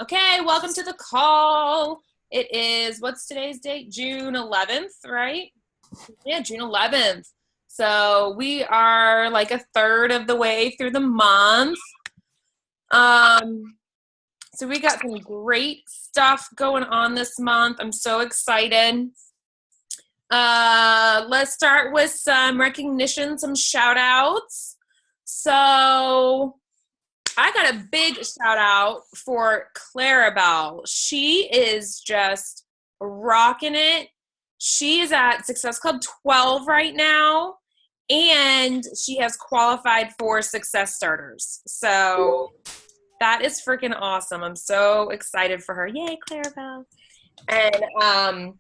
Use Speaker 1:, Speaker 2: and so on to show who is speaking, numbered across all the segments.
Speaker 1: Okay, welcome to the call. It is, what's today's date? June 11th, right? Yeah, June 11th. So we are like a third of the way through the month. Um, so we got some great stuff going on this month. I'm so excited. Let's start with some recognition, some shout outs. So I got a big shout out for Clarabelle. She is just rocking it. She is at Success Club 12 right now, and she has qualified for Success Starters. So that is freaking awesome. I'm so excited for her. Yay, Clarabelle. And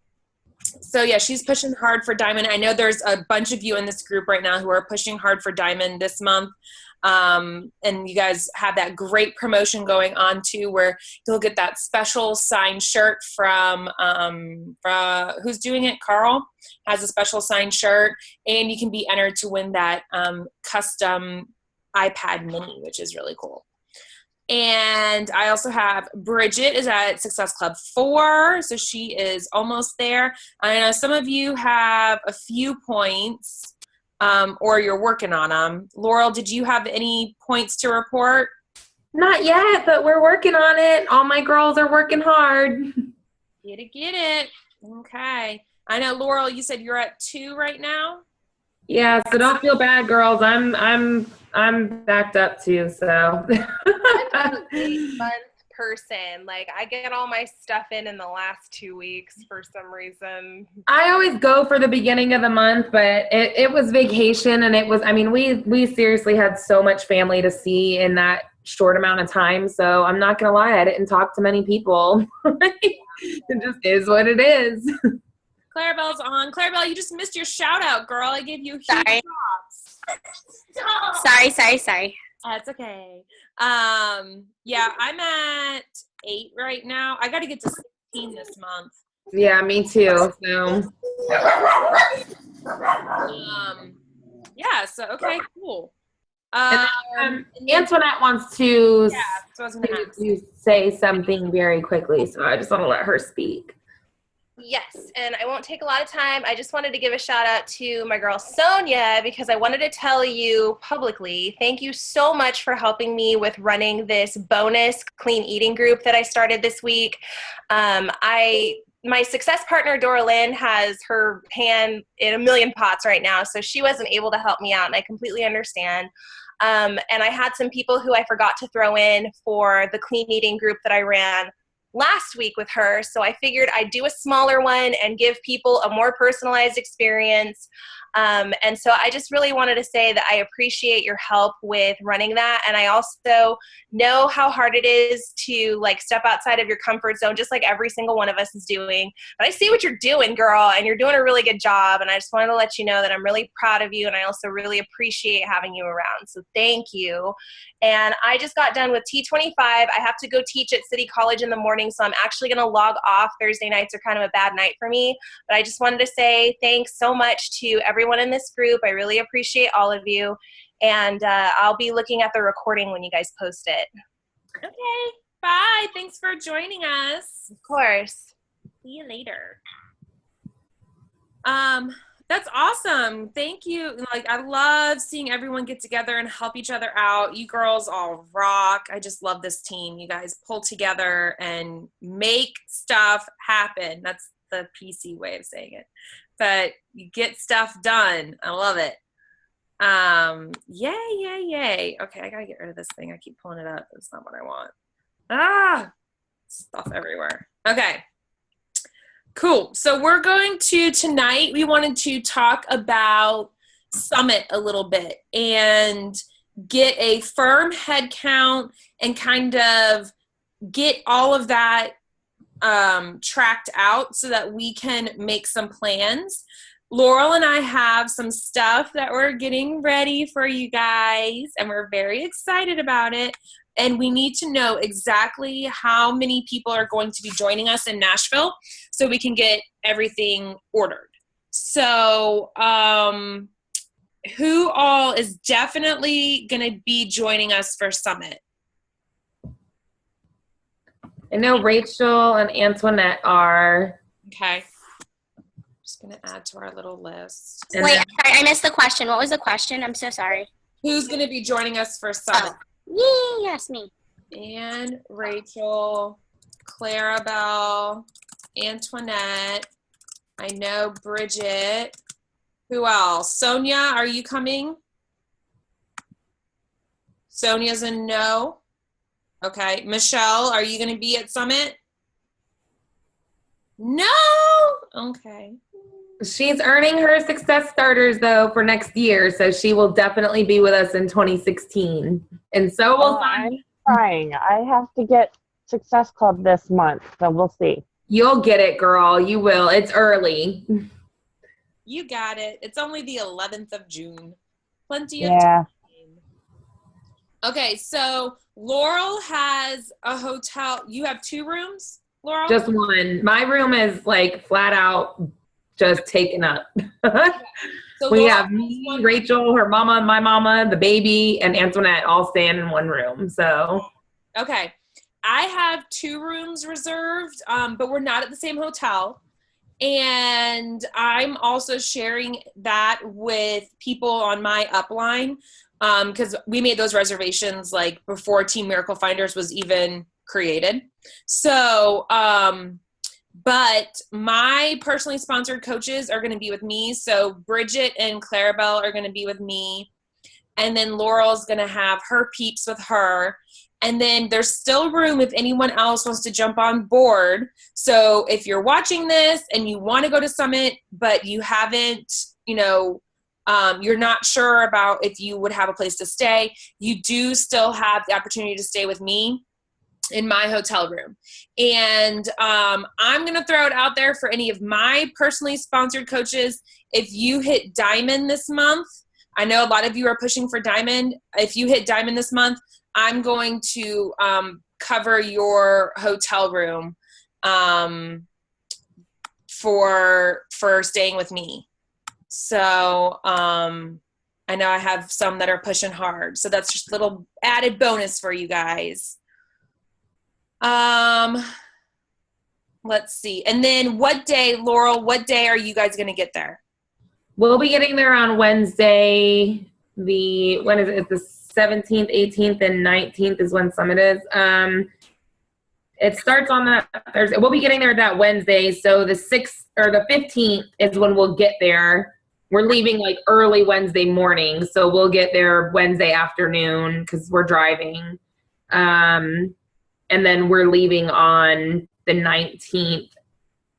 Speaker 1: so yeah, she's pushing hard for Diamond. I know there's a bunch of you in this group right now who are pushing hard for Diamond this month. And you guys have that great promotion going on too, where you'll get that special signed shirt from who's doing it? Carl has a special signed shirt, and you can be entered to win that custom iPad mini, which is really cool. And I also have Bridget is at Success Club 4, so she is almost there. I know some of you have a few points, or you're working on them. Laurel, did you have any points to report?
Speaker 2: Not yet, but we're working on it. All my girls are working hard.
Speaker 1: Get it. Okay. I know, Laurel, you said you're at 2 right now?
Speaker 2: Yeah, so don't feel bad, girls. I'm backed up too, so.
Speaker 3: I'm a late month person. Like, I get all my stuff in the last 2 weeks for some reason.
Speaker 2: I always go for the beginning of the month, but it was vacation, and we seriously had so much family to see in that short amount of time. So I'm not gonna lie, I didn't talk to many people. It just is what it is.
Speaker 1: Clarabelle's on. Clarabelle, you just missed your shout out, girl. I gave you huge props.
Speaker 4: Sorry.
Speaker 1: That's okay. Yeah, I'm at 8 right now. I got to get to 16 this month.
Speaker 2: Yeah, me too. So.
Speaker 1: Yeah. So okay, cool.
Speaker 2: Antoinette wants to
Speaker 1: Yeah, so I was gonna ask.
Speaker 2: say something very quickly, so I just want to let her speak.
Speaker 3: Yes, and I won't take a lot of time. I just wanted to give a shout out to my girl Sonia because I wanted to tell you publicly, thank you so much for helping me with running this bonus clean eating group that I started this week. My success partner, Dora Lynn, has her hand in a million pots right now, so she wasn't able to help me out, and I completely understand. And I had some people who I forgot to throw in for the clean eating group that I ran last week with her, so I figured I'd do a smaller one and give people a more personalized experience. And so I just really wanted to say that I appreciate your help with running that, and I also know how hard it is to like step outside of your comfort zone, just like every single one of us is doing. But I see what you're doing, girl, and you're doing a really good job, and I just wanted to let you know that I'm really proud of you, and I also really appreciate having you around, so thank you. And I just got done with T25. I have to go teach at City College in the morning, so I'm actually going to log off. Thursday nights are kind of a bad night for me, but I just wanted to say thanks so much to everyone in this group. I really appreciate all of you, and I'll be looking at the recording when you guys post it.
Speaker 1: Okay, bye. Thanks for joining us.
Speaker 3: Of course.
Speaker 1: See you later. That's awesome. Thank you. Like, I love seeing everyone get together and help each other out. You girls all rock. I just love this team. You guys pull together and make stuff happen. That's the PC way of saying it. But you get stuff done. I love it. Yay. Okay, I gotta get rid of this thing. I keep pulling it up. That's not what I want. Stuff everywhere. Okay. Cool. So we're going to, tonight, we wanted to talk about Summit a little bit and get a firm head count and kind of get all of that tracked out so that we can make some plans. Laurel and I have some stuff that we're getting ready for you guys, and we're very excited about it. And we need to know exactly how many people are going to be joining us in Nashville so we can get everything ordered. So who all is definitely going to be joining us for Summit?
Speaker 2: I know Rachel and Antoinette are.
Speaker 1: Okay. Just going to add to our little list.
Speaker 2: And
Speaker 4: Wait,
Speaker 2: then-
Speaker 4: sorry, I missed the question. What was the question? I'm so sorry.
Speaker 1: Who's going to be joining us for Summit?
Speaker 4: Yes, me.
Speaker 1: And Rachel, Clarabelle, Antoinette. I know Bridget. Who else? Sonia, are you coming? Sonia's a no. Okay. Michelle, are you going to be at Summit? No. Okay.
Speaker 2: She's earning her success starters though for next year, so she will definitely be with us in 2016. And so will
Speaker 5: I'm trying. I have to get Success Club this month, so we'll see.
Speaker 2: You'll get it, girl. You will. It's early.
Speaker 1: You got it. It's only the 11th of June. Plenty of
Speaker 5: Yeah.
Speaker 1: time. Okay, so Laurel has a hotel. You have 2 rooms, Laurel?
Speaker 2: Just one. My room is like flat out just taken up.
Speaker 1: So
Speaker 2: We
Speaker 1: Laurel
Speaker 2: have
Speaker 1: has
Speaker 2: me,
Speaker 1: one-
Speaker 2: Rachel, her mama, my mama, the baby, and Antoinette all staying in one room. So
Speaker 1: Okay. I have 2 rooms reserved, but we're not at the same hotel. And I'm also sharing that with people on my upline because we made those reservations like before Team Miracle Finders was even created. So, but my personally sponsored coaches are going to be with me. So Bridget and Clarabelle are going to be with me. And then Laurel's going to have her peeps with her. And then there's still room if anyone else wants to jump on board. So if you're watching this and you want to go to Summit, but you haven't, you're not sure about if you would have a place to stay, you do still have the opportunity to stay with me in my hotel room. And I'm going to throw it out there for any of my personally sponsored coaches. If you hit Diamond this month, I know a lot of you are pushing for Diamond. If you hit Diamond this month, I'm going to cover your hotel room for staying with me. So I know I have some that are pushing hard. So that's just a little added bonus for you guys. Let's see. And then what day, Laurel, what day are you guys going to get there?
Speaker 2: we'll be getting there on Wednesday. When is it? It's the 17th, 18th, and 19th is when Summit is. It starts on that Thursday. We'll be getting there that Wednesday. So the 6th or the 15th is when we'll get there. We're leaving like early Wednesday morning. So we'll get there Wednesday afternoon because we're driving. And then we're leaving on the 19th.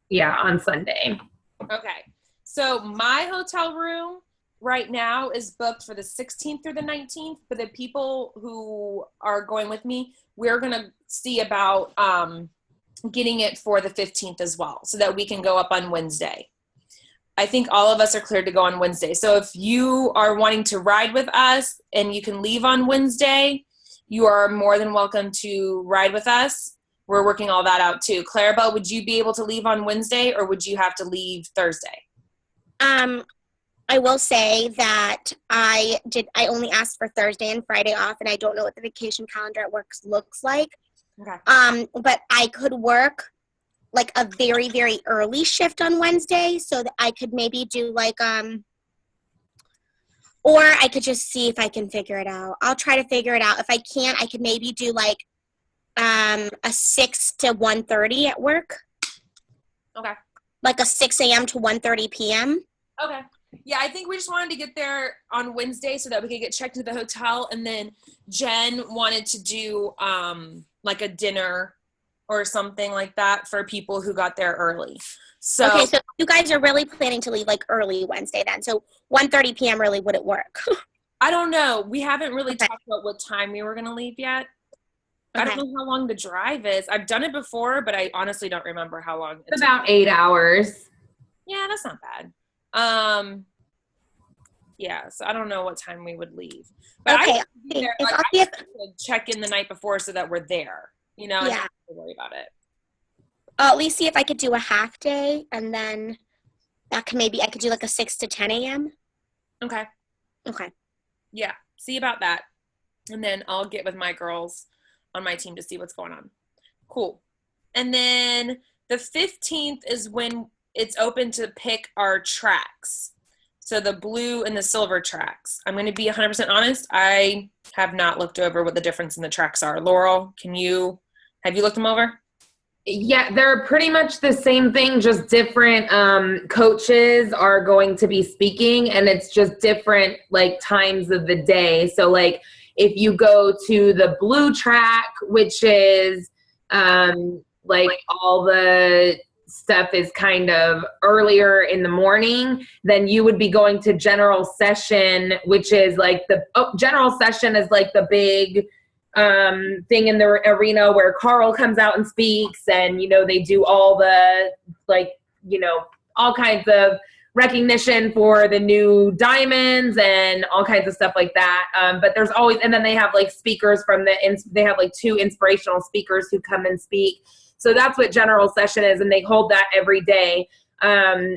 Speaker 2: Yeah, on Sunday.
Speaker 1: Okay. So my hotel room right now is booked for the 16th through the 19th. For the people who are going with me, we're going to see about getting it for the 15th as well so that we can go up on Wednesday. I think all of us are cleared to go on Wednesday. So if you are wanting to ride with us and you can leave on Wednesday, you are more than welcome to ride with us. We're working all that out too. Clarabelle, would you be able to leave on Wednesday or would you have to leave Thursday?
Speaker 4: I will say that I only asked for Thursday and Friday off, and I don't know what the vacation calendar at work looks like.
Speaker 1: Okay.
Speaker 4: But I could work like a very, very early shift on Wednesday so that I could maybe do like, or I could just see if I can figure it out. I'll try to figure it out. If I can't, I could maybe do like a 6 to 1:30 at work.
Speaker 1: Okay.
Speaker 4: Like a 6 a.m. to 1:30 p.m.
Speaker 1: Okay. Yeah, I think we just wanted to get there on Wednesday so that we could get checked into the hotel. And then Jen wanted to do like a dinner or something like that for people who got there early. So
Speaker 4: Okay, so you guys are really planning to leave like early Wednesday then. So 1:30 p.m. really wouldn't work.
Speaker 1: I don't know. We haven't really
Speaker 4: Okay.
Speaker 1: talked about what time we were going to leave yet. I
Speaker 4: Okay.
Speaker 1: don't know how long the drive is. I've done it before, but I honestly don't remember how long.
Speaker 2: It's about 8 hours.
Speaker 1: Yeah, that's not bad. Yeah, so I don't know what time we would leave. But
Speaker 4: Okay,
Speaker 1: I would be there,
Speaker 4: if
Speaker 1: like,
Speaker 4: I'll
Speaker 1: I
Speaker 4: see if-
Speaker 1: would check in the night before so that we're there. You know, and
Speaker 4: Yeah.
Speaker 1: not have to worry about it.
Speaker 4: I'll at least see if I could do a half day, and then I could do like a 6 to 10 a.m.
Speaker 1: Okay.
Speaker 4: Okay.
Speaker 1: Yeah, see about that. And then I'll get with my girls on my team to see what's going on. Cool. And then the 15th is when it's open to pick our tracks. So the blue and the silver tracks. I'm going to be 100% honest. I have not looked over what the difference in the tracks are. Laurel, have you looked them over?
Speaker 2: Yeah, they're pretty much the same thing, just different coaches are going to be speaking, and it's just different like times of the day. So like if you go to the blue track, which is like all the stuff is kind of earlier in the morning, then you would be going to general session, which is like general session is like the big thing in the arena where Carl comes out and speaks, and they do all the all kinds of recognition for the new diamonds and all kinds of stuff like that. But there's always, and then they have like speakers they have like 2 inspirational speakers who come and speak. So that's what general session is, and they hold that every day.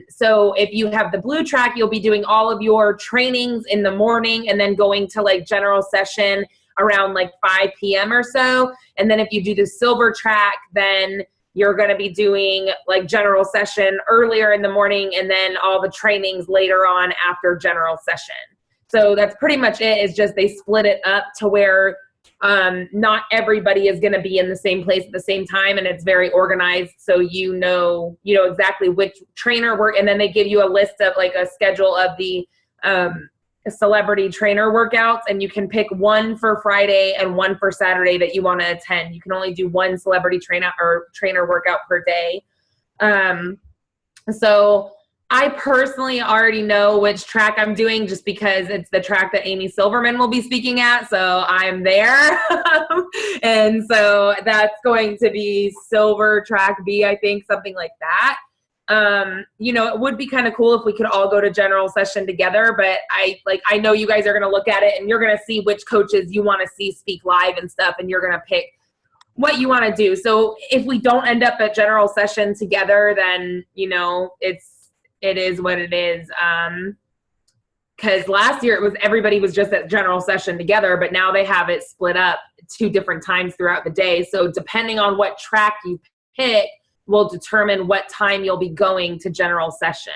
Speaker 2: So if you have the blue track, you'll be doing all of your trainings in the morning and then going to like general session around like 5 p.m. or so. And then if you do the silver track, then you're going to be doing like general session earlier in the morning and then all the trainings later on after general session. So that's pretty much it. It's just they split it up to where not everybody is going to be in the same place at the same time, and it's very organized, so you know exactly which trainer work, and then they give you a list of like a schedule of the celebrity trainer workouts, and you can pick one for Friday and one for Saturday that you want to attend. You can only do one celebrity trainer workout per day. So I personally already know which track I'm doing just because it's the track that Amy Silverman will be speaking at. So I'm there. And so that's going to be silver track B, I think, something like that. It would be kind of cool if we could all go to general session together, but I know you guys are going to look at it and you're going to see which coaches you want to see speak live and stuff, and you're going to pick what you want to do. So if we don't end up at general session together, then, it is what it is. Because last year everybody was just at general session together, but now they have it split up 2 different times throughout the day. So depending on what track you pick will determine what time you'll be going to general session.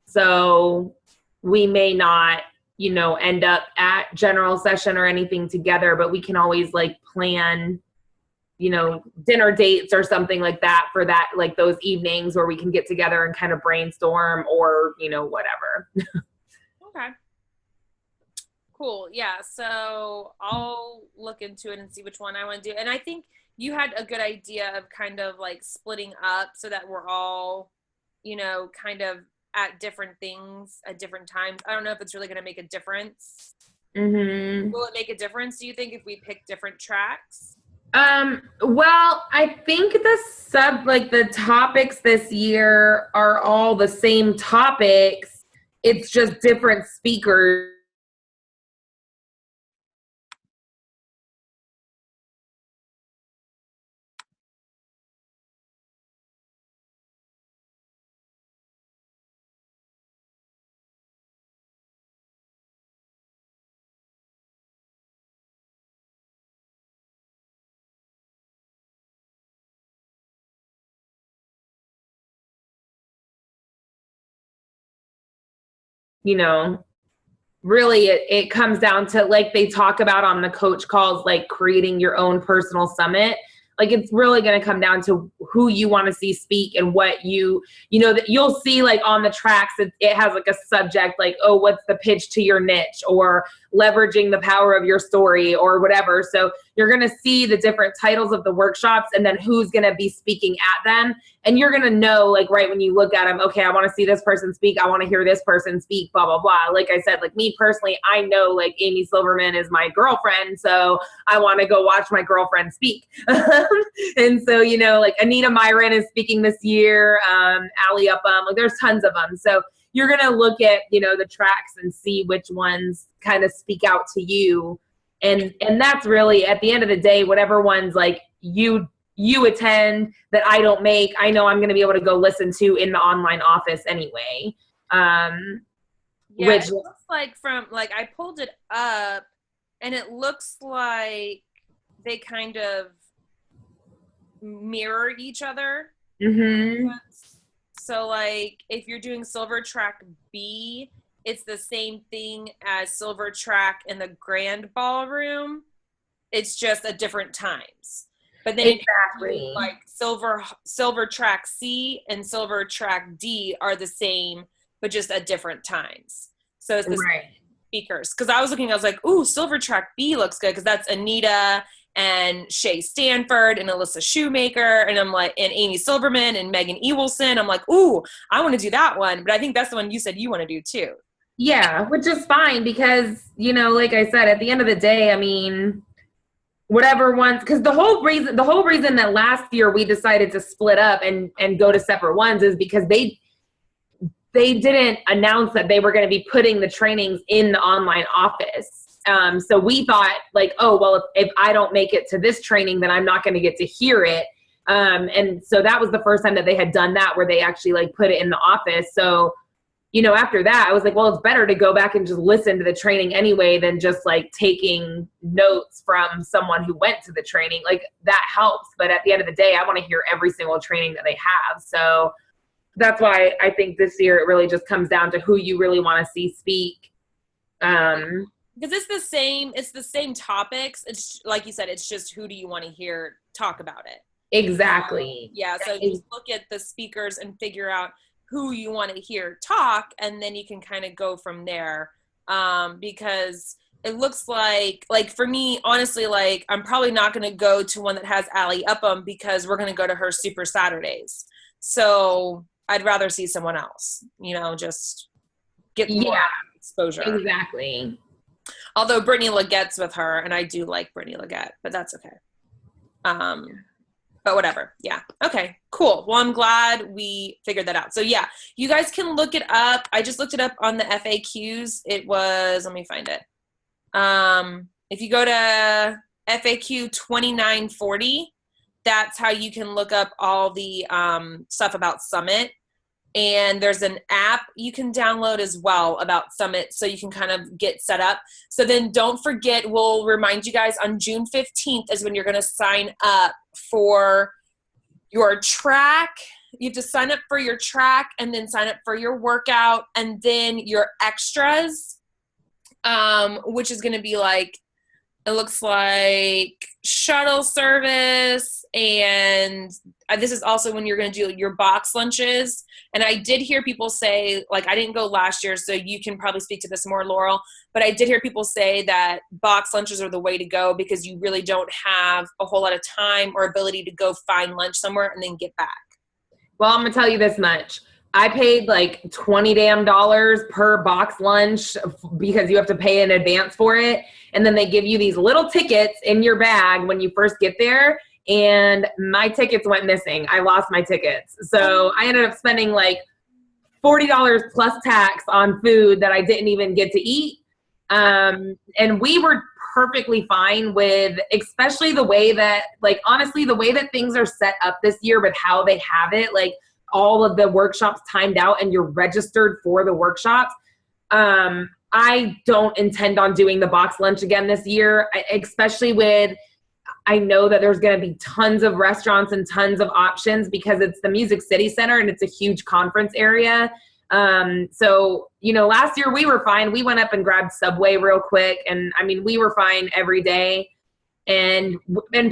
Speaker 2: So we may not, end up at general session or anything together, but we can always like plan, dinner dates or something like that for that, like those evenings where we can get together and kind of brainstorm or, whatever.
Speaker 1: Okay. Cool. Yeah. So I'll look into it and see which one I want to do. And I think you had a good idea of kind of like splitting up so that we're all, kind of at different things at different times. I don't know if it's really going to make a difference.
Speaker 2: Mm-hmm.
Speaker 1: Will it make a difference, do you think, if we pick different tracks?
Speaker 2: Well, I think the topics this year are all the same topics. It's just different speakers. Really it comes down to, like they talk about on the coach calls, like creating your own personal summit. Like it's really going to come down to who you want to see speak and what that you'll see like on the tracks. It has like a subject like, oh, what's the pitch to your niche, or leveraging the power of your story, or whatever. So you're going to see the different titles of the workshops and then who's going to be speaking at them. And you're going to know, like, right when you look at them, okay, I want to see this person speak. I want to hear this person speak, blah, blah, blah. Like I said, like me personally, I know like Amy Silverman is my girlfriend. So I want to go watch my girlfriend speak. And so, like Anita Myron is speaking this year, Ali Upham, like there's tons of them. So you're going to look at, the tracks and see which ones kind of speak out to you. And that's really, at the end of the day, whatever ones like you attend that I don't make, I know I'm going to be able to go listen to in the online office anyway.
Speaker 1: Which it looks like I pulled it up and it looks like they kind of mirror each other.
Speaker 2: Mm-hmm.
Speaker 1: So like if you're doing Silver Track B, it's the same thing as Silver Track in the Grand Ballroom. It's just at different times. But then
Speaker 2: Exactly.
Speaker 1: like Silver Track C and Silver Track D are the same, but just at different times. So it's the
Speaker 2: Right.
Speaker 1: speakers. Because I was like, ooh, Silver Track B looks good because that's Anita and Shay Stanford and Alyssa Shoemaker, and I'm like, and Amy Silverman and Megan Ewelson. I'm like, ooh, I want to do that one. But I think that's the one you said you want to do too.
Speaker 2: Yeah, which is fine because, you know, like I said, at the end of the day, I mean, whatever ones, because the whole reason that last year we decided to split up and go to separate ones is because they didn't announce that they were going to be putting the trainings in the online office. So we thought like, oh, well, if I don't make it to this training, then I'm not going to get to hear it. And so that was the first time that they had done that, where they actually like put it in the office. So, you know, after that, I was like, well, it's better to go back and just listen to the training anyway than just like taking notes from someone who went to the training. Like that helps. But at the end of the day, I want to hear every single training that they have. So that's why I think this year it really just comes down to who you really want to see speak.
Speaker 1: Because it's the same topics. It's like you said, it's just who do you want to hear talk about it.
Speaker 2: Exactly.
Speaker 1: Yeah, so just look at the speakers and figure out who you want to hear talk, and then you can kind of go from there. Because it looks like for me, honestly, like I'm probably not going to go to one that has Allie Upham because we're going to go to her Super Saturdays. So I'd rather see someone else, you know, just get more exposure.
Speaker 2: Exactly.
Speaker 1: Although Brittany Leggette's with her, and I do like Brittany Leggette, but that's okay. But whatever. Yeah. Okay, cool. Well, I'm glad we figured that out. So yeah, you guys can look it up. I just looked it up on the FAQs. It was, let me find it. If you go to FAQ 2940, that's how you can look up all the stuff about Summit. And there's an app you can download as well about Summit, so you can kind of get set up. So then don't forget, we'll remind you guys on June 15th is when you're going to sign up for your track. You have to sign up for your track and then sign up for your workout and then your extras, which is going to be like, it looks like shuttle service, and this is also when you're going to do your box lunches. And I did hear people say, like, I didn't go last year, so you can probably speak to this more, Laurel, but I did hear people say that box lunches are the way to go because you really don't have a whole lot of time or ability to go find lunch somewhere and then get back.
Speaker 2: Well, I'm going to tell you this much. I paid like $20 damn per box lunch because you have to pay in advance for it. And then they give you these little tickets in your bag when you first get there. And my tickets went missing. I lost my tickets. So I ended up spending like $40 plus tax on food that I didn't even get to eat. And we were perfectly fine with, especially the way that, like, honestly, the way that things are set up this year with how they have it, like, all of the workshops timed out and you're registered for the workshops. I don't intend on doing the box lunch again this year, especially with, I know that there's going to be tons of restaurants and tons of options because it's the Music City Center and it's a huge conference area. So, you know, last year we were fine. We went up and grabbed Subway real quick. And I mean, we were fine every day. And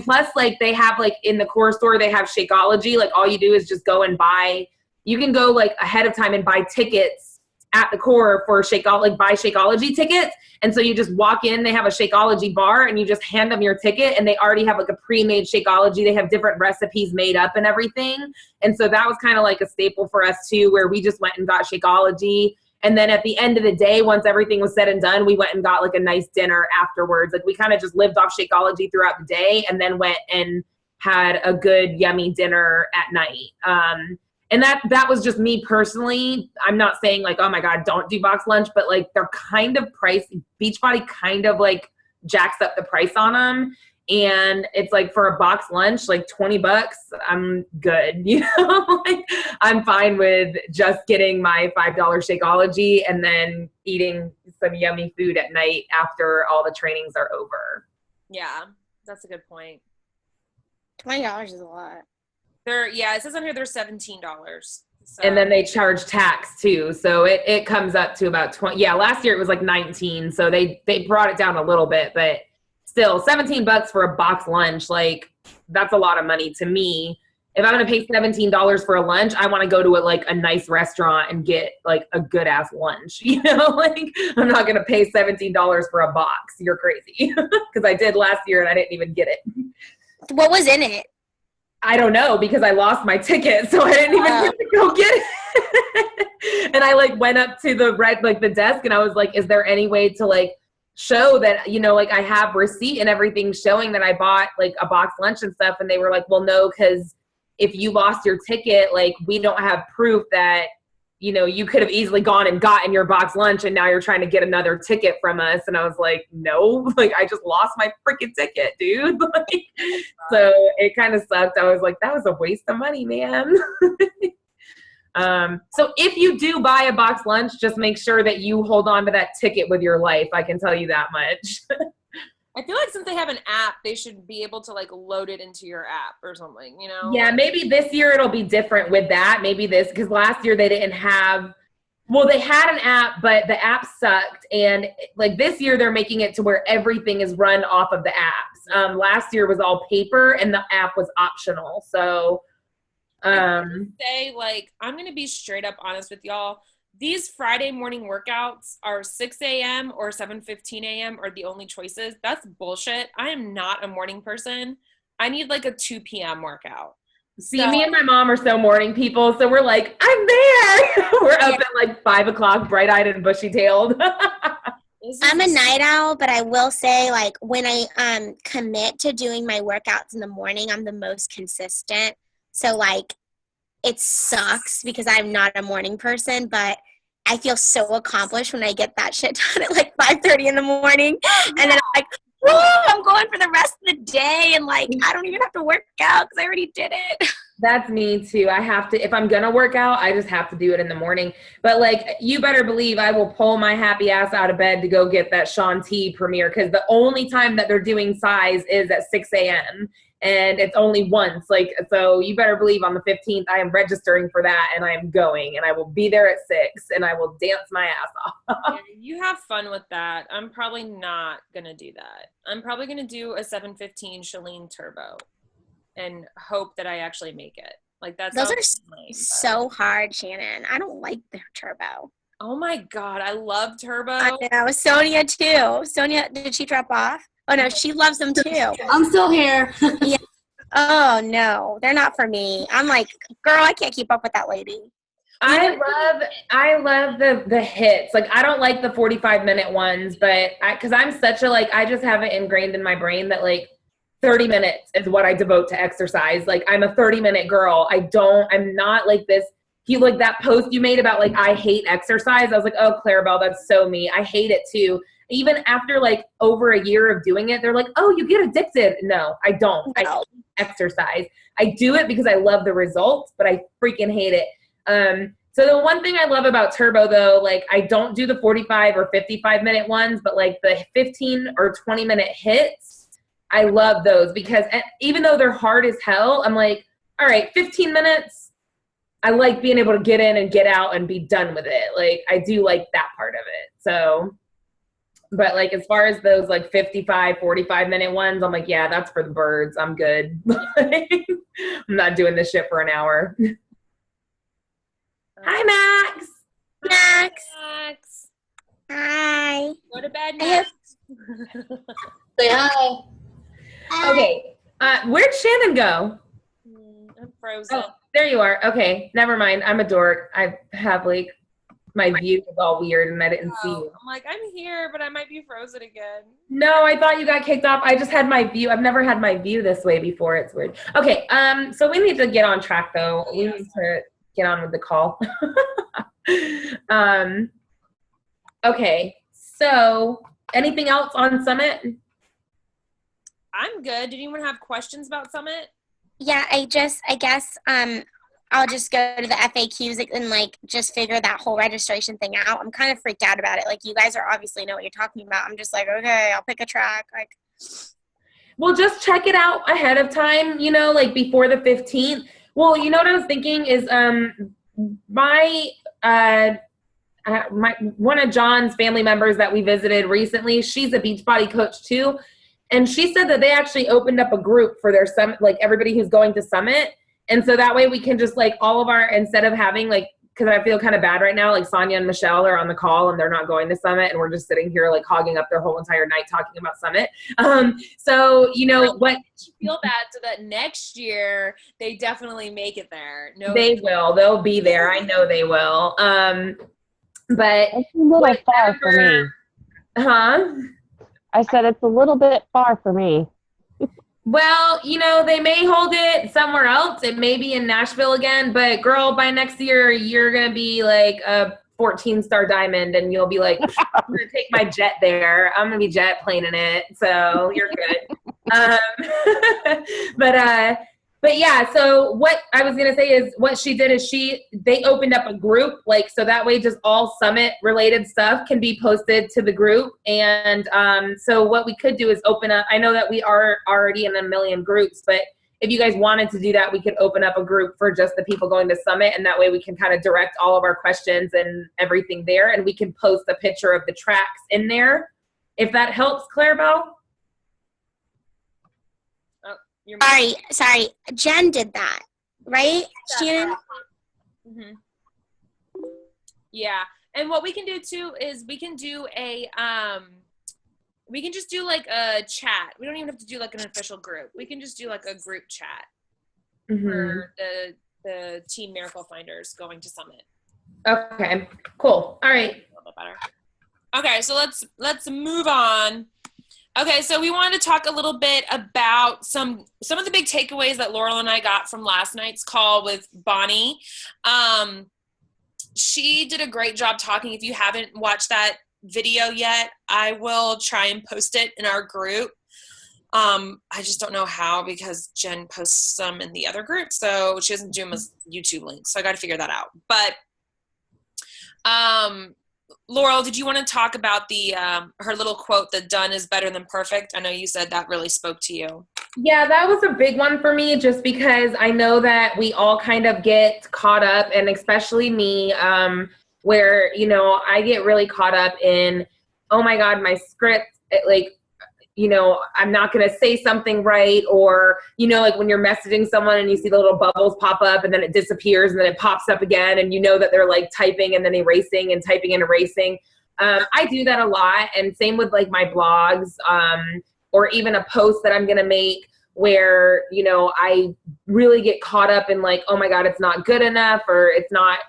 Speaker 2: plus, like, they have, like, in the core store, they have Shakeology. Like, all you do is just go and buy. You can go, like, ahead of time and buy tickets at the core for buy Shakeology tickets. And so you just walk in, they have a Shakeology bar, and you just hand them your ticket, and they already have, like, a pre-made Shakeology. They have different recipes made up and everything. And so that was kind of like a staple for us, too, where we just went and got Shakeology. And then at the end of the day, once everything was said and done, we went and got like a nice dinner afterwards. Like, we kind of just lived off Shakeology throughout the day and then went and had a good, yummy dinner at night. And that was just me personally. I'm not saying like, oh my God, don't do box lunch, but like they're kind of pricey. Beachbody kind of like jacks up the price on them. And it's like for a box lunch, like $20, I'm good. You know, like I'm fine with just getting my $5 Shakeology and then eating some yummy food at night after all the trainings are over.
Speaker 1: Yeah, that's a good point.
Speaker 4: $20 is a lot.
Speaker 1: It says on here they're $17. So.
Speaker 2: And then they charge tax too. So it comes up to about 20. Yeah, last year it was like 19. So they brought it down a little bit, but still $17 for a box lunch. Like that's a lot of money to me. If I'm going to pay $17 for a lunch, I want to go to a nice restaurant and get like a good ass lunch. You know, like I'm not going to pay $17 for a box. You're crazy. Because I did last year and I didn't even get it.
Speaker 4: What was in it?
Speaker 2: I don't know because I lost my ticket, so I didn't even get to go get it. And I went up to the desk and I was like, is there any way to show that, I have receipt and everything showing that I bought a box lunch and stuff? And they were like, well, no, because if you lost your ticket, we don't have proof that, you could have easily gone and gotten your box lunch and now you're trying to get another ticket from us. And I was like, no, I just lost my freaking ticket, dude. So it kind of sucked. I was like, that was a waste of money, man. So if you do buy a box lunch, just make sure that you hold on to that ticket with your life. I can tell you that much.
Speaker 1: I feel like since they have an app, they should be able to load it into your app or something,
Speaker 2: Yeah, maybe this year it'll be different with that. Maybe because last year they didn't have, they had an app, but the app sucked. And this year they're making it to where everything is run off of the apps. Last year was all paper and the app was optional. So,
Speaker 1: I'm going to be straight up honest with y'all. These Friday morning workouts are 6 a.m. or 7:15 a.m. are the only choices. That's bullshit. I am not a morning person. I need a 2 p.m. workout.
Speaker 2: See, me and my mom are so morning people, so we're like, I'm there. We're up at 5 o'clock, bright-eyed and bushy-tailed.
Speaker 4: I'm a night owl, but I will say, when I commit to doing my workouts in the morning, I'm the most consistent. So, it sucks because I'm not a morning person, but I feel so accomplished when I get that shit done at 5:30 in the morning. And then I'm like, woo, I'm going for the rest of the day. And I don't even have to work out because I already did it.
Speaker 2: That's me too. I have to, if I'm going to work out, I just have to do it in the morning. But you better believe I will pull my happy ass out of bed to go get that Shaun T premiere because the only time that they're doing size is at 6 a.m. And it's only once. So you better believe on the 15th, I am registering for that and I am going and I will be there at 6 and I will dance my ass off.
Speaker 1: Yeah, you have fun with that. I'm probably not going to do that. I'm probably going to do a 7:15 Shalene Turbo and hope that I actually make it.
Speaker 4: Those are so hard, Shannon. I don't like their turbo.
Speaker 1: Oh my God. I love Turbo.
Speaker 4: I know. Sonia too. Sonia, did she drop off? Oh no, she loves them too.
Speaker 6: I'm still here.
Speaker 4: Yeah. Oh no, they're not for me. I'm like, girl, I can't keep up with that lady.
Speaker 2: I love the hits. I don't like the 45-minute ones, but because I'm such a I just have it ingrained in my brain that 30 minutes is what I devote to exercise. I'm a 30-minute girl. I'm not like this. That post you made about I hate exercise. I was like, oh, Clarabelle, that's so me. I hate it too. Even after over a year of doing it, they're like, oh, you get addicted. No, I don't.
Speaker 4: No.
Speaker 2: I hate exercise. I do it because I love the results, but I freaking hate it. So the one thing I love about Turbo though, I don't do the 45 or 55-minute ones, but the 15 or 20-minute hits, I love those because even though they're hard as hell, I'm like, all right, 15 minutes. I like being able to get in and get out and be done with it. I do like that part of it. So, but as far as those 55, 45-minute ones, I'm like, yeah, that's for the birds. I'm good. I'm not doing this shit for an hour. Hi, Max.
Speaker 4: Max. Hi.
Speaker 1: Go to bed, Max.
Speaker 6: Say hi.
Speaker 2: Okay. Where'd Shannon go?
Speaker 1: I'm frozen.
Speaker 2: Oh, there you are. Okay. Never mind. I'm a dork. I have my view is all weird and I didn't see you.
Speaker 1: I'm like, I'm here, but I might be frozen again.
Speaker 2: No, I thought you got kicked off. I just had my view. I've never had my view this way before. It's weird. Okay. So we need to get on track though. We need to get on with the call. Okay. So anything else on Summit?
Speaker 1: I'm good. Did anyone have questions about Summit?
Speaker 4: Yeah, I guess I'll just go to the FAQs and just figure that whole registration thing out. I'm kind of freaked out about it. You guys are obviously know what you're talking about. I'm just okay, I'll pick a track.
Speaker 2: Well, just check it out ahead of time, like before the 15th. Well, you know what I was thinking is my one of John's family members that we visited recently, she's a Beachbody coach too. And she said that they actually opened up a group for their summit, like everybody who's going to summit. And so that way we can just like all of our, instead of having like, because I feel kind of bad right now, like Sonia and Michelle are on the call and they're not going to summit and we're just sitting here like hogging up their whole entire night talking about summit. So what?
Speaker 1: Feel bad so that next year they definitely make it there. No,
Speaker 2: they will. They'll be there. I know they will. But
Speaker 5: it's a little far for me.
Speaker 2: Huh?
Speaker 5: I said it's a little bit far for me.
Speaker 2: Well, they may hold it somewhere else. It may be in Nashville again, but girl, by next year, you're going to be like a 14-star diamond and you'll be like, I'm going to take my jet there. I'm going to be jet planing it. So you're good. But yeah, so what I was going to say is what she did is they opened up a group, like, so that way just all summit related stuff can be posted to the group. And so what we could do is open up, I know that we are already in a million groups, but if you guys wanted to do that, we could open up a group for just the people going to summit. And that way we can kind of direct all of our questions and everything there. And we can post a picture of the tracks in there. If that helps, Clarabelle.
Speaker 4: Sorry. Jen did that, right, Shannon?
Speaker 1: Mm-hmm. Yeah, and what we can do too is we can do we can just do like a chat. We don't even have to do like an official group. We can just do like a group chat for the Team Miracle Finders going to Summit.
Speaker 2: Okay, cool. All right.
Speaker 1: A little bit better. Okay, so let's move on. Okay, so we wanted to talk a little bit about some of the big takeaways that Laurel and I got from last night's call with Bonnie. She did a great job talking. If you haven't watched that video yet, I will try and post it in our group. I just don't know how because Jen posts some in the other group, so she doesn't do them as YouTube links, so I got to figure that out. But Laurel, did you want to talk about her little quote that done is better than perfect? I know you said that really spoke to you.
Speaker 2: Yeah, that was a big one for me just because I know that we all kind of get caught up, and especially me, where, I get really caught up in, oh my God, my script, I'm not going to say something right, or, like when you're messaging someone and you see the little bubbles pop up and then it disappears and then it pops up again and that they're like typing and then erasing and typing and erasing. I do that a lot, and same with like my blogs, or even a post that I'm going to make where, I really get caught up in like, oh my God, it's not good enough, or it's not,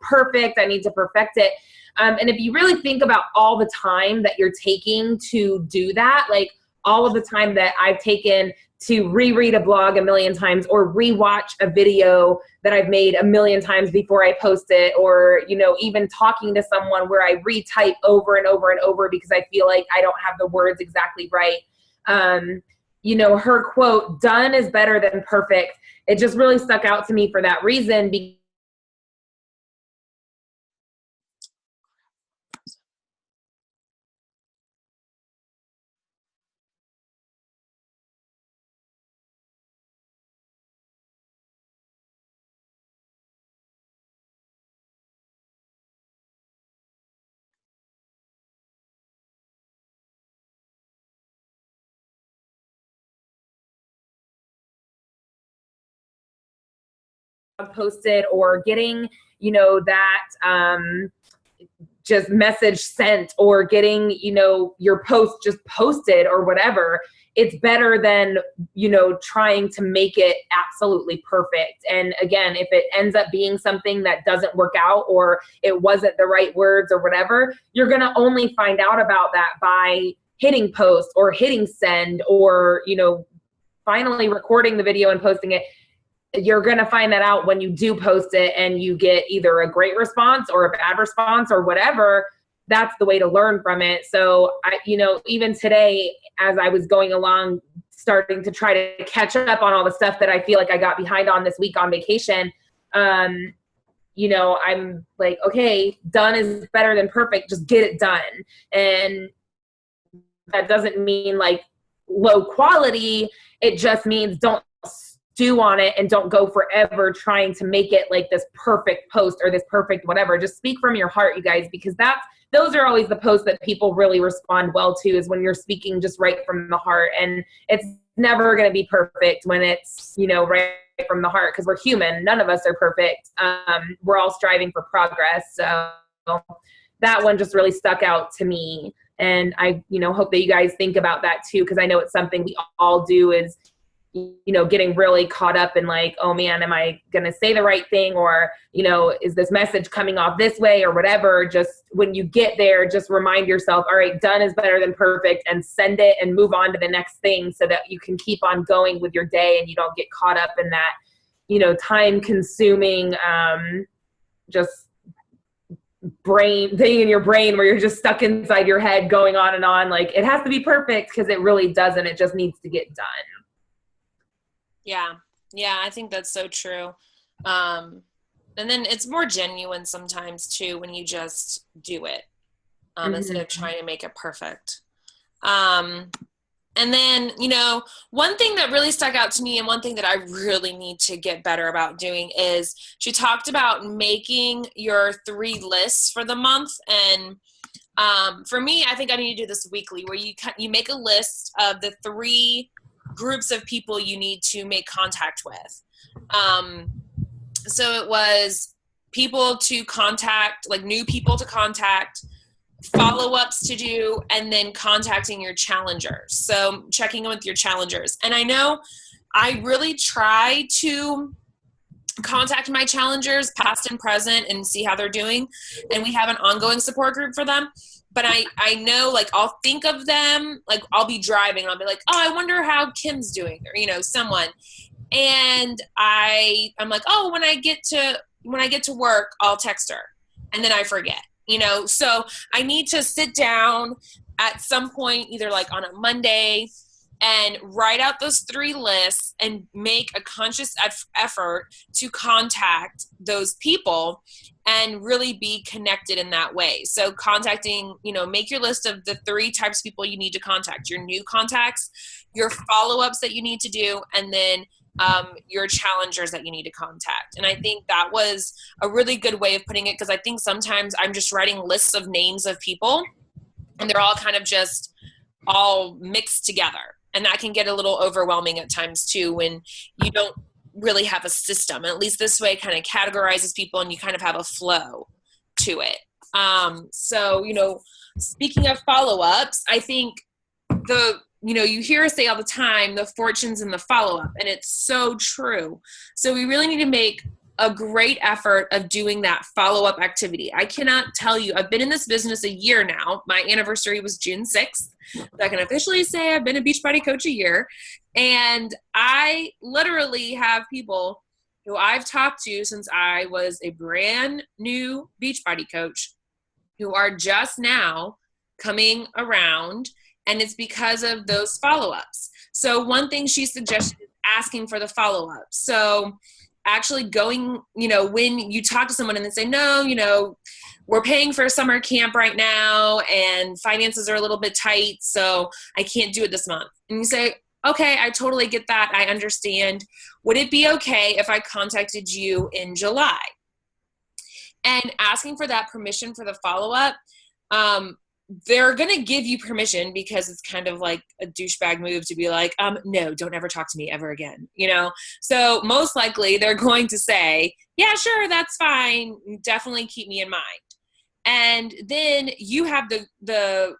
Speaker 2: perfect. I need to perfect it. And if you really think about all the time that you're taking to do that, like all of the time that I've taken to reread a blog a million times or rewatch a video that I've made a million times before I post it, or, even talking to someone where I retype over and over and over because I feel like I don't have the words exactly right. Her quote, done is better than perfect. It just really stuck out to me for that reason. Posted or getting, that just message sent, or getting, your post just posted or whatever, it's better than, trying to make it absolutely perfect. And again, if it ends up being something that doesn't work out, or it wasn't the right words or whatever, you're going to only find out about that by hitting post or hitting send, or, finally recording the video and posting it. You're going to find that out when you do post it and you get either a great response or a bad response or whatever. That's the way to learn from it. So even today, as I was going along, starting to try to catch up on all the stuff that I feel like I got behind on this week on vacation, I'm like, okay, done is better than perfect. Just get it done. And that doesn't mean like low quality. It just means don't stew on it and don't go forever trying to make it like this perfect post or this perfect whatever. Just speak from your heart, you guys, because those are always the posts that people really respond well to, is when you're speaking just right from the heart. And it's never going to be perfect when it's, right from the heart, because we're human. None of us are perfect. We're all striving for progress. So that one just really stuck out to me. And I, hope that you guys think about that too, because I know it's something we all do, is, getting really caught up in like, oh man, am I going to say the right thing? Or, is this message coming off this way or whatever? Just when you get there, just remind yourself, all right, done is better than perfect, and send it and move on to the next thing, so that you can keep on going with your day and you don't get caught up in that, time consuming, just brain thing in your brain where you're just stuck inside your head going on and on. Like, it has to be perfect, because it really doesn't. It just needs to get done.
Speaker 1: Yeah, I think that's so true. And then it's more genuine sometimes too when you just do it, instead of trying to make it perfect. And then, one thing that really stuck out to me, and one thing that I really need to get better about doing, is she talked about making your 3 lists for the month. And for me, I think I need to do this weekly, where you make a list of the 3 groups of people you need to make contact with. So it was people to contact, like new people to contact, follow-ups to do, and then contacting your challengers. So checking in with your challengers. And I know I really try to contact my challengers, past and present, and see how they're doing. And we have an ongoing support group for them. But I know, like, I'll think of them, like, I'll be driving and I'll be like, oh, I wonder how Kim's doing, or, someone. And I'm like, oh, when I get to work, I'll text her. And then I forget, so I need to sit down at some point, either like on a Monday, and write out those 3 lists and make a conscious effort to contact those people and really be connected in that way. So contacting, make your list of the 3 types of people you need to contact: your new contacts, your follow-ups that you need to do, and then your challengers that you need to contact. And I think that was a really good way of putting it, because I think sometimes I'm just writing lists of names of people and they're all kind of just all mixed together. And that can get a little overwhelming at times too, when you don't really have a system. And at least this way kind of categorizes people and you kind of have a flow to it. So, speaking of follow-ups, I think you hear us say all the time, the fortunes in the follow-up, and it's so true. So we really need to make a great effort of doing that follow-up activity. I cannot tell you, I've been in this business a year now. My anniversary was June 6th. So I can officially say I've been a Beachbody coach a year. And I literally have people who I've talked to since I was a brand new Beachbody coach who are just now coming around, and it's because of those follow-ups. So one thing she suggested is asking for the follow-up. So actually going, when you talk to someone and they say, no, we're paying for a summer camp right now and finances are a little bit tight, so I can't do it this month. And you say, okay, I totally get that. I understand. Would it be okay if I contacted you in July? And asking for that permission for the follow-up, they're going to give you permission, because it's kind of like a douchebag move to be like, no, don't ever talk to me ever again. So most likely they're going to say, yeah, sure, that's fine. Definitely keep me in mind. And then you have the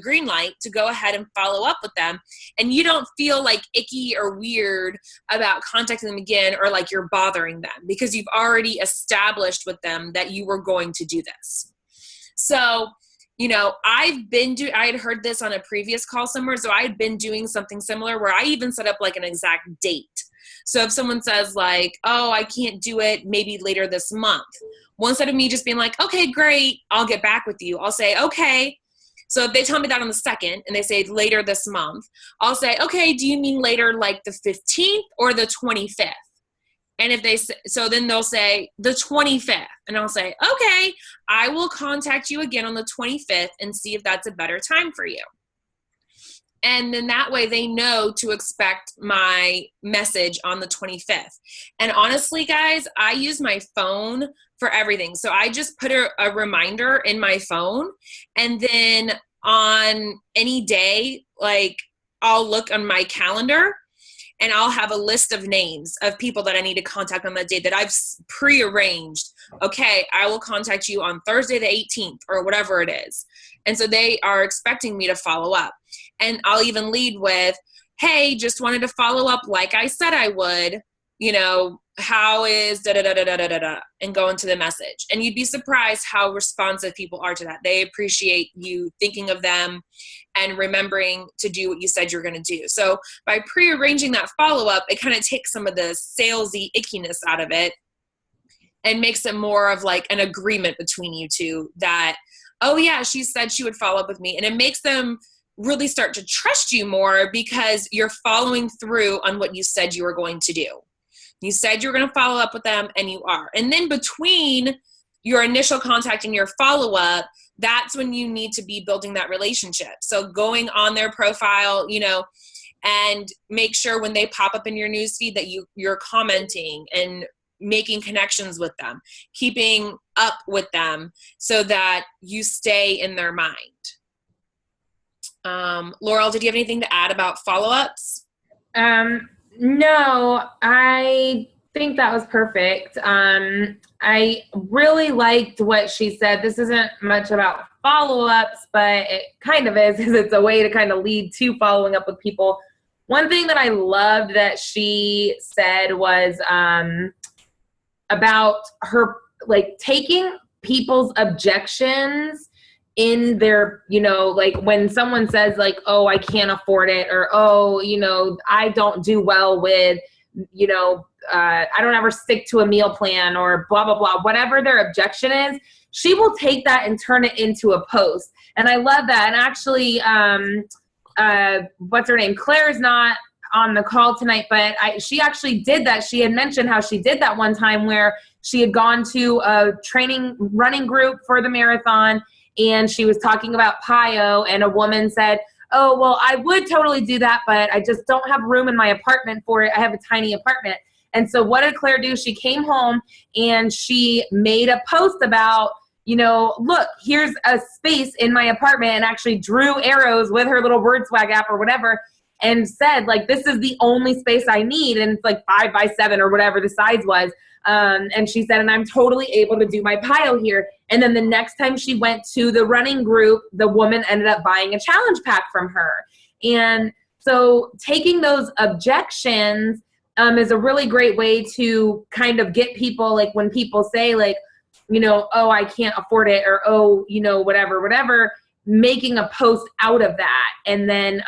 Speaker 1: green light to go ahead and follow up with them. And you don't feel like icky or weird about contacting them again, or like you're bothering them, because you've already established with them that you were going to do this. So, I had heard this on a previous call somewhere. So I had been doing something similar where I even set up like an exact date. So if someone says like, oh, I can't do it, maybe later this month. Well, instead of me just being like, okay, great, I'll get back with you, I'll say, okay. So if they tell me that on the 2nd and they say later this month, I'll say, okay, do you mean later like the 15th or the 25th? And if then they'll say the 25th, and I'll say, okay, I will contact you again on the 25th and see if that's a better time for you. And then that way they know to expect my message on the 25th. And honestly, guys, I use my phone for everything. So I just put a reminder in my phone, and then on any day, like I'll look on my calendar and I'll have a list of names of people that I need to contact on that day that I've prearranged. Okay, I will contact you on Thursday the 18th or whatever it is. And so they are expecting me to follow up. And I'll even lead with, hey, just wanted to follow up like I said I would, how is da-da-da-da-da-da-da, and go into the message. And you'd be surprised how responsive people are to that. They appreciate you thinking of them and remembering to do what you said you're going to do. So by prearranging that follow-up, it kind of takes some of the salesy ickiness out of it and makes it more of like an agreement between you two that, oh yeah, she said she would follow up with me. And it makes them really start to trust you more because you're following through on what you said you were going to do. You said you were going to follow up with them, and you are. And then between your initial contact and your follow-up, that's when you need to be building that relationship. So going on their profile, and make sure when they pop up in your newsfeed that you're commenting and making connections with them, keeping up with them so that you stay in their mind. Laurel, did you have anything to add about follow-ups?
Speaker 2: No, I think that was perfect. I really liked what she said. This isn't much about follow-ups, but it kind of is, because it's a way to kind of lead to following up with people. One thing that I loved that she said was about her, like, taking people's objections in their, like when someone says like, oh, I can't afford it, or, oh, I don't do well with, I don't ever stick to a meal plan, or blah, blah, blah, whatever their objection is, she will take that and turn it into a post. And I love that. And actually, what's her name? Claire's not on the call tonight, but she actually did that. She had mentioned how she did that one time where she had gone to a running group for the marathon, and she was talking about PIO, and a woman said, oh, well, I would totally do that, but I just don't have room in my apartment for it. I have a tiny apartment. And so what did Claire do? She came home and she made a post about, look, here's a space in my apartment, and actually drew arrows with her little word swag app or whatever, and said, like, this is the only space I need. And it's like 5 by 7 or whatever the size was. And she said, and I'm totally able to do my PIO here. And then the next time she went to the running group, the woman ended up buying a challenge pack from her. And so taking those objections is a really great way to kind of get people, like when people say like, oh, I can't afford it, or, oh, whatever, making a post out of that. And then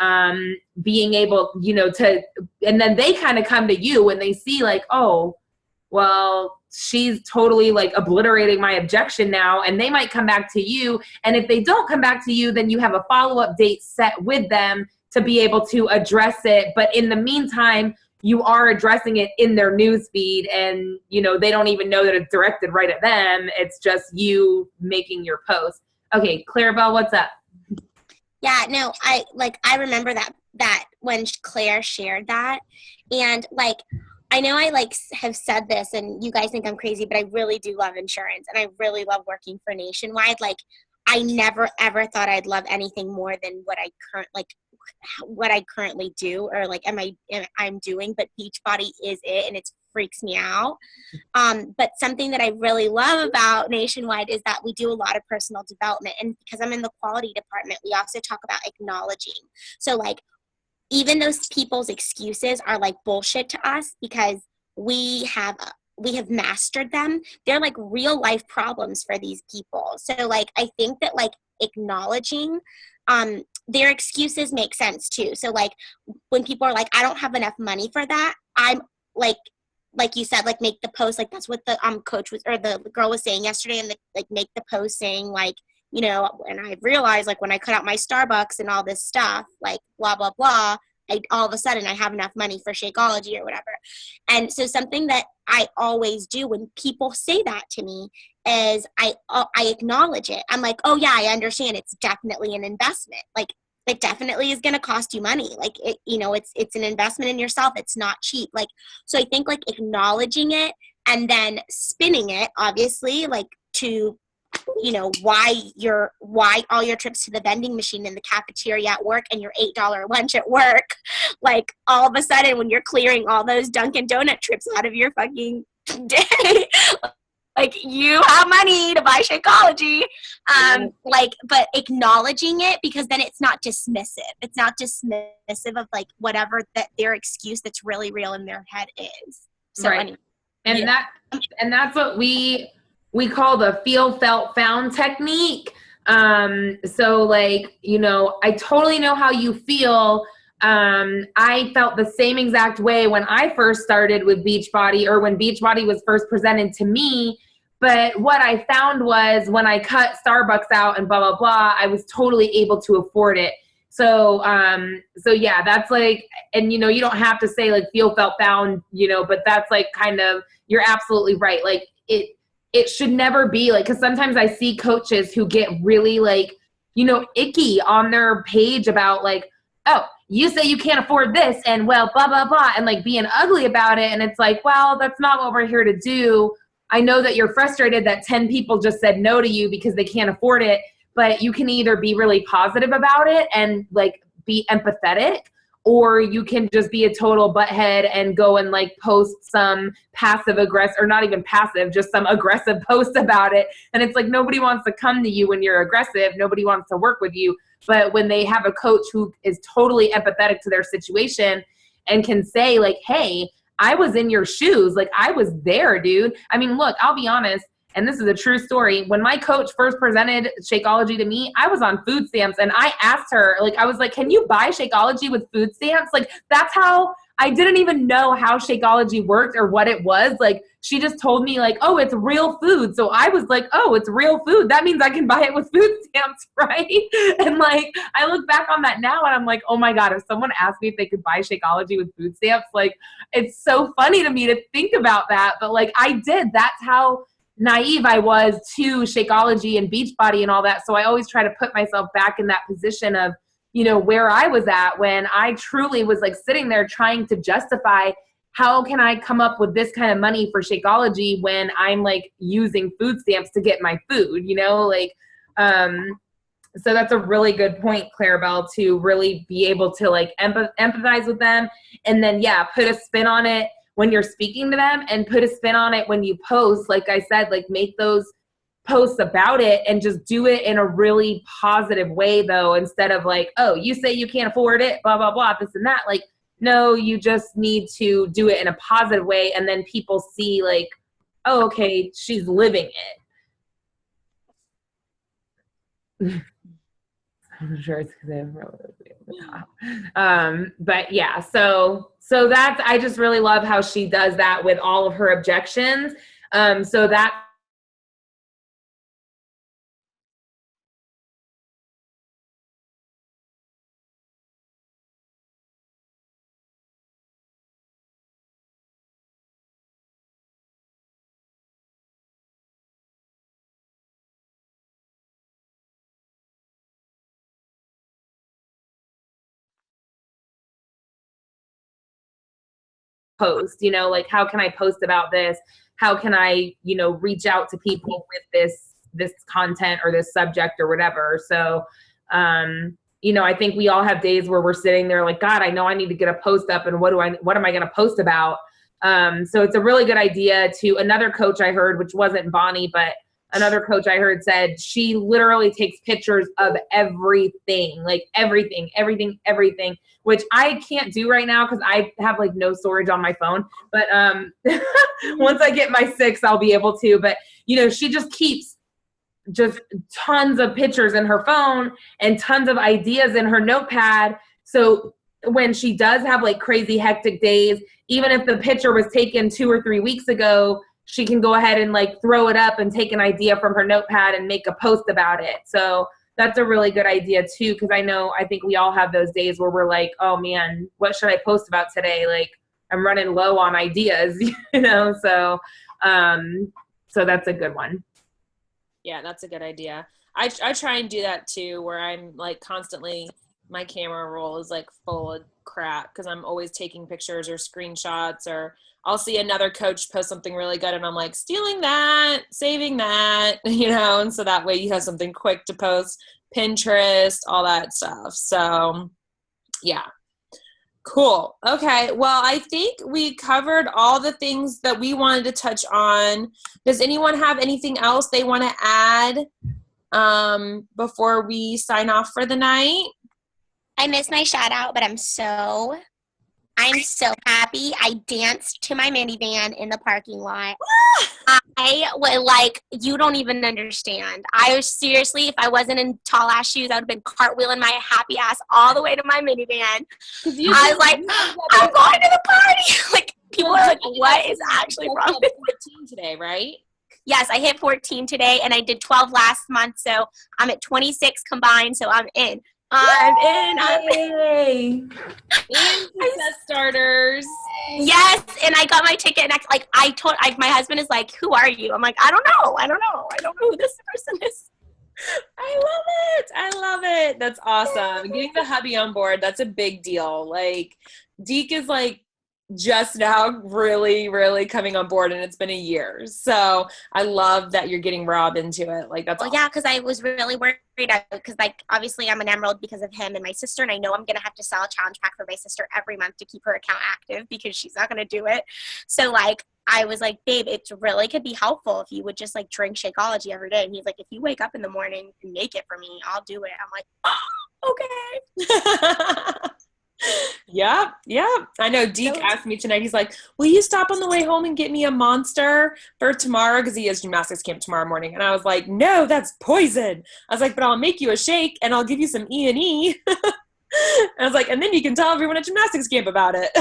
Speaker 2: being able, and then they kind of come to you when they see like, oh, well, she's totally like obliterating my objection now, and they might come back to you. And if they don't come back to you, then you have a follow-up date set with them to be able to address it. But in the meantime, you are addressing it in their news feed, and they don't even know that it's directed right at them. It's just you making your post. Okay, Clarabelle, what's up?
Speaker 4: Yeah, no, I remember that when Claire shared that, and like, I know I have said this and you guys think I'm crazy, but I really do love insurance, and I really love working for Nationwide. Like, I never ever thought I'd love anything more than what I currently do, or like I'm doing, but Beachbody is it, and it freaks me out. But something that I really love about Nationwide is that we do a lot of personal development, and because I'm in the quality department, we also talk about acknowledging. So like, even those people's excuses are like bullshit to us, because we have mastered them. They're like real life problems for these people. So like, I think that like acknowledging their excuses make sense too. So like, when people are like, I don't have enough money for that, I'm like you said, like, make the post, like that's what the coach was, or the girl was saying yesterday, and like make the post saying like, and I realized like when I cut out my Starbucks and all this stuff, like blah, blah, blah, all of a sudden I have enough money for Shakeology or whatever. And so something that I always do when people say that to me is I acknowledge it. I'm like, oh yeah, I understand. It's definitely an investment. Like, it definitely is going to cost you money. Like it, you know, it's an investment in yourself. It's not cheap. Like, so I think like acknowledging it and then spinning it, obviously, like to, you know, why all your trips to the vending machine in the cafeteria at work and your $8 lunch at work, like all of a sudden when you're clearing all those Dunkin' Donut trips out of your fucking day, like you have money to buy Shakeology, like, but acknowledging it, because then it's not dismissive. It's not dismissive of like whatever that their excuse that's really real in their head is. So
Speaker 2: right.
Speaker 4: anyway,
Speaker 2: And that's what we call the feel, felt, found technique. So like, you know, I totally know how you feel. I felt the same exact way when I first started with Beachbody, or when Beachbody was first presented to me. But what I found was when I cut Starbucks out and blah, blah, blah, I was totally able to afford it. So, so yeah, that's like, and you know, you don't have to say like feel, felt, found, you know, but that's like kind of, you're absolutely right. Like it should never be like, cause sometimes I see coaches who get really like, you know, icky on their page about like, oh, you say you can't afford this and well, blah, blah, blah. And like being ugly about it. And it's like, well, that's not what we're here to do. I know that you're frustrated that 10 people just said no to you because they can't afford it, but you can either be really positive about it and like be empathetic, or you can just be a total butthead and go and like post some passive aggressive, or not even passive, just some aggressive post about it. And it's like, nobody wants to come to you when you're aggressive. Nobody wants to work with you. But when they have a coach who is totally empathetic to their situation and can say like, hey, I was in your shoes. Like I was there, dude. I mean, look, I'll be honest. And this is a true story. When my coach first presented Shakeology to me, I was on food stamps, and I asked her, like, I was like, can you buy Shakeology with food stamps? Like, that's how, I didn't even know how Shakeology worked or what it was. Like, she just told me like, oh, it's real food. So I was like, oh, it's real food. That means I can buy it with food stamps, right? And like, I look back on that now and I'm like, oh my God, if someone asked me if they could buy Shakeology with food stamps, like, it's so funny to me to think about that. But like, I did. That's how naive I was to Shakeology and Beachbody and all that. So I always try to put myself back in that position of, you know, where I was at when I truly was like sitting there trying to justify, how can I come up with this kind of money for Shakeology when I'm like using food stamps to get my food, you know, like, so that's a really good point, Clarabelle, to really be able to like empathize with them. And then, yeah, put a spin on it when you're speaking to them, and put a spin on it when you post. Like I said, like make those posts about it and just do it in a really positive way though, instead of like, oh, you say you can't afford it, blah, blah, blah, this and that. Like, no, you just need to do it in a positive way. And then people see like, oh, okay, she's living it. I'm sure it's because but yeah, so that's, I just really love how she does that with all of her objections. So that post, you know, like how can I post about this? How can I, you know, reach out to people with this content or this subject or whatever. So, you know, I think we all have days where we're sitting there like, God, I know I need to get a post up, and what am I going to post about? So it's a really good idea. To another coach I heard, which wasn't Bonnie, but another coach I heard said she literally takes pictures of everything, like everything, which I can't do right now because I have like no storage on my phone. But once I get my 6, I'll be able to. But, you know, she just keeps just tons of pictures in her phone and tons of ideas in her notepad. So when she does have like crazy hectic days, even if the picture was taken 2 or 3 weeks ago, she can go ahead and like throw it up and take an idea from her notepad and make a post about it. So that's a really good idea too, because I think we all have those days where we're like, oh man, what should I post about today? Like I'm running low on ideas, you know? So, so that's a good one.
Speaker 1: Yeah, that's a good idea. I try and do that too, where I'm like constantly my camera roll is like full of crap because I'm always taking pictures or screenshots, or I'll see another coach post something really good and I'm like stealing that, saving that, and so that way you have something quick to post, Pinterest, all that stuff. So yeah. Cool. Okay. Well, I think we covered all the things that we wanted to touch on. Does anyone have anything else they want to add before we sign off for the night?
Speaker 4: I missed my shout out, but I'm so happy. I danced to my minivan in the parking lot. I was like, you don't even understand. I was seriously, if I wasn't in tall ass shoes, I would have been cartwheeling my happy ass all the way to my minivan. I was like, I'm going to the party. Like, people are like, what is actually wrong with
Speaker 1: 14 today, right?
Speaker 4: Yes, I hit 14 today, and I did 12 last month, so I'm at 26 combined, so I'm in. I'm in.
Speaker 1: And success starters.
Speaker 4: Yes, and I got my ticket, and my husband is like, "Who are you?" I'm like, "I don't know who this person is."
Speaker 1: I love it. That's awesome. Getting the hubby on board, that's a big deal. Like, Deke is like just now really, really coming on board, and it's been a year. So I love that you're getting Rob into it. Like, that's awesome.
Speaker 4: Yeah, because I was really worried because, like, obviously I'm an Emerald because of him and my sister, and I know I'm going to have to sell a challenge pack for my sister every month to keep her account active because she's not going to do it. So, like, I was like, babe, it really could be helpful if you would just, like, drink Shakeology every day. And he's like, if you wake up in the morning and make it for me, I'll do it. I'm like, oh, okay.
Speaker 1: Yep. I know Deke asked me tonight, he's like, will you stop on the way home and get me a Monster for tomorrow? Because he has gymnastics camp tomorrow morning. And I was like, no, that's poison. I was like, but I'll make you a shake and I'll give you some E&E. I was like, and then you can tell everyone at gymnastics camp about it.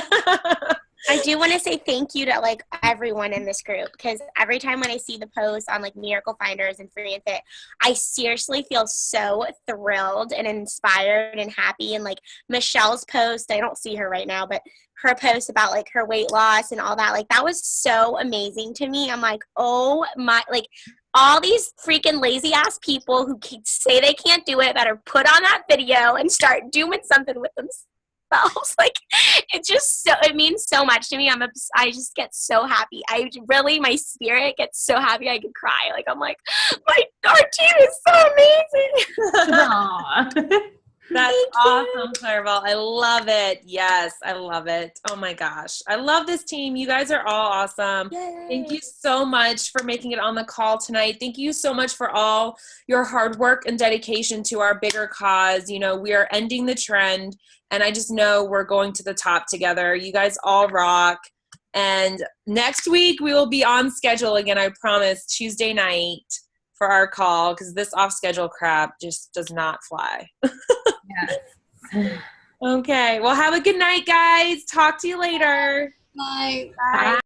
Speaker 4: I do want to say thank you to, like, everyone in this group, because every time when I see the posts on, like, Miracle Finders and Free and Fit, I seriously feel so thrilled and inspired and happy. And, like, Michelle's post, I don't see her right now, but her post about, like, her weight loss and all that, like, that was so amazing to me. I'm like, oh my, like, all these freaking lazy ass people who say they can't do it better put on that video and start doing something with themselves. Like, it means so much to me. I just get so happy. My spirit gets so happy I could cry. Like, I'm like, our team is so amazing.
Speaker 1: That's awesome, Clarabelle. I love it. Yes, I love it. Oh my gosh. I love this team. You guys are all awesome. Yay. Thank you so much for making it on the call tonight. Thank you so much for all your hard work and dedication to our bigger cause. We are ending the trend, and I just know we're going to the top together. You guys all rock. And next week we will be on schedule again, I promise, Tuesday night for our call, because this off-schedule crap just does not fly.
Speaker 2: Yes.
Speaker 1: Okay. Well, have a good night, guys. Talk to you later.
Speaker 6: Bye.
Speaker 1: Bye.